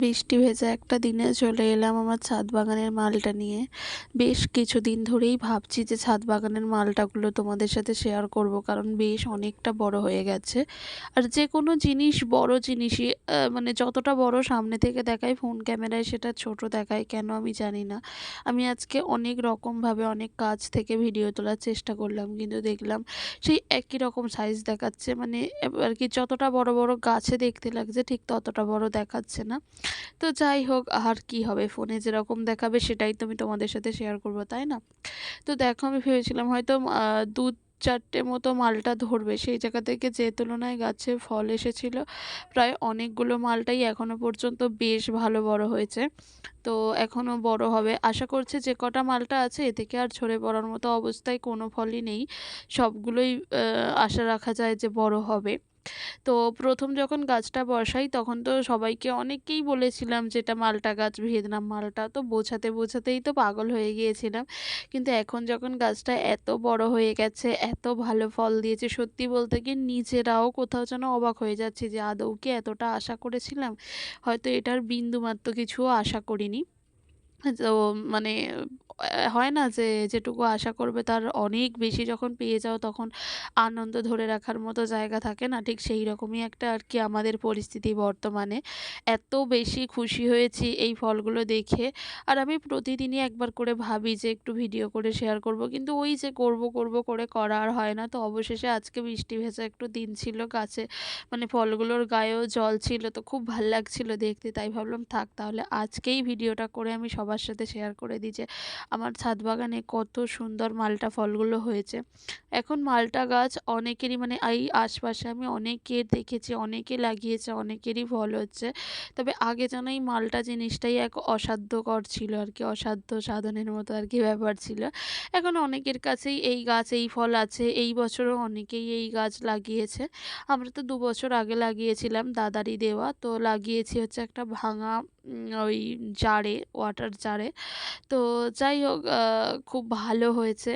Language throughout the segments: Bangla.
বৃষ্টি ভেজা একটা দিনে চলে এলাম আমার ছাদ বাগানের মালটা নিয়ে। বেশ কিছুদিন ধরেই ভাবছি যে ছাদ বাগানের মালটাগুলো তোমাদের সাথে শেয়ার করব, কারণ বেশ অনেকটা বড় হয়ে গেছে। আর যে কোনো জিনিস বড় জিনিসই মানে যতটা বড় সামনে থেকে দেখায় ফোন ক্যামেরায় সেটা ছোট দেখায় কেন আমি জানি না। আমি আজকে অনেক রকমভাবে অনেক কাছ থেকে ভিডিও তোলার চেষ্টা করলাম, কিন্তু দেখলাম সেই একই রকম সাইজ দেখাচ্ছে। মানে আর কি যতটা বড় বড় গাছে দেখতে লাগছে ঠিক ততটা বড় দেখাচ্ছে না। তো যাই হোক, আর কি হবে, ফোনে যেরকম দেখাবে সেটাই তো আমি তোমাদের সাথে শেয়ার করব, তাই না? তো দেখো, আমি ভেবেছিলাম হয়তো ২-৪টে মতো মালটা ধরবে, সেই জায়গা থেকে যে তুলনায় গাছে ফল এসেছিল প্রায় অনেকগুলো মালটাই এখনো পর্যন্ত বেশ ভালো বড় হয়েছে। তো এখনো বড় হবে আশা করছি। যে কটা মালটা আছে এ থেকে আর ঝরে পড়ার মতো অবস্থায় কোনো ফলই নেই, সবগুলোই আশা রাখা যায় যে বড় হবে। তো ১ম যখন গাছটা বসাই তখন তো সবাইকে অনেককেই বলেছিলাম যে এটা মালটা গাছ, ভিয়েতনাম মালটা। তো বোঝাতেই তো পাগল হয়ে গিয়েছিলাম। কিন্তু এখন যখন গাছটা এত বড় হয়ে গেছে, এত ভালো ফল দিয়েছে, সত্যি বলতে কি নিজেরাও কোথাও যেন অবাক হয়ে যাচ্ছি যে আদৌ কি এতটা আশা করেছিলাম? হয়তো এটার বিন্দুমাত্র কিছুও আশা করিনি। তো মানে হয় না যে যেটুকু আশা করবে তার অনেক বেশি যখন পেয়ে যাও তখন আনন্দ ধরে রাখার মতো জায়গা থাকে না? ঠিক সেই রকমই একটা আর কি আমাদের পরিস্থিতি বর্তমানে। এত বেশি খুশি হয়েছি এই ফলগুলো দেখে। আর আমি প্রতিদিনই একবার করে ভাবি যে একটু ভিডিও করে শেয়ার করব। কিন্তু ওই যে করব করে করা আর হয় না। তো অবশেষে আজকে বৃষ্টি ভেজা একটু দিন ছিল, গাছে মানে ফলগুলোর গায়েও জল ছিল, তো খুব ভাল লাগছিল দেখতে। তাই ভাবলাম থাক তাহলে আজকেই ভিডিওটা করে আমি সবার সাথে শেয়ার করে দিই যে আমার ছাদ বাগানে কত সুন্দর মালটা ফলগুলো হয়েছে। এখন মালটা গাছ অনেকেরই মানে এই আশপাশে আমি অনেকের দেখেছি, অনেকে লাগিয়েছে, অনেকেরই ফল হচ্ছে। তবে আগে যেন এই মালটা জিনিসটাই এক অসাধ্যকর ছিল আর কি, অসাধ্য সাধনের মতো আর কি ব্যাপার ছিল। এখন অনেকের কাছেই এই গাছ, এই ফল আছে। এই বছরও অনেকেই এই গাছ লাগিয়েছে। আমরা তো ২ বছর আগে লাগিয়েছিলাম, দাদারই দেওয়া। তো লাগিয়েছি হচ্ছে একটা ভাঙা ওই জারে, ওয়াটার জারে। তো যাই হোক, খুব ভালো হয়েছে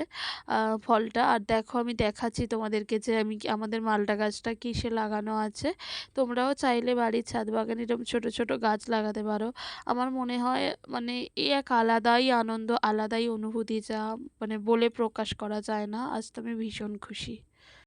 আ ফলটা। আর দেখো, আমি দেখাচ্ছি তোমাদেরকে যে আমি আমাদের মালটা গাছটা কিসে লাগানো আছে। তোমরাও চাইলে বাড়ির ছাদ বাগানে এরকম ছোট, ছোট গাছ লাগাতে পারো। আমার মনে হয় মানে এ এক আলাদাই আনন্দ, আলাদাই অনুভূতি যা মানে বলে প্রকাশ করা যায় না। আজ তো আমি ভীষণ খুশি।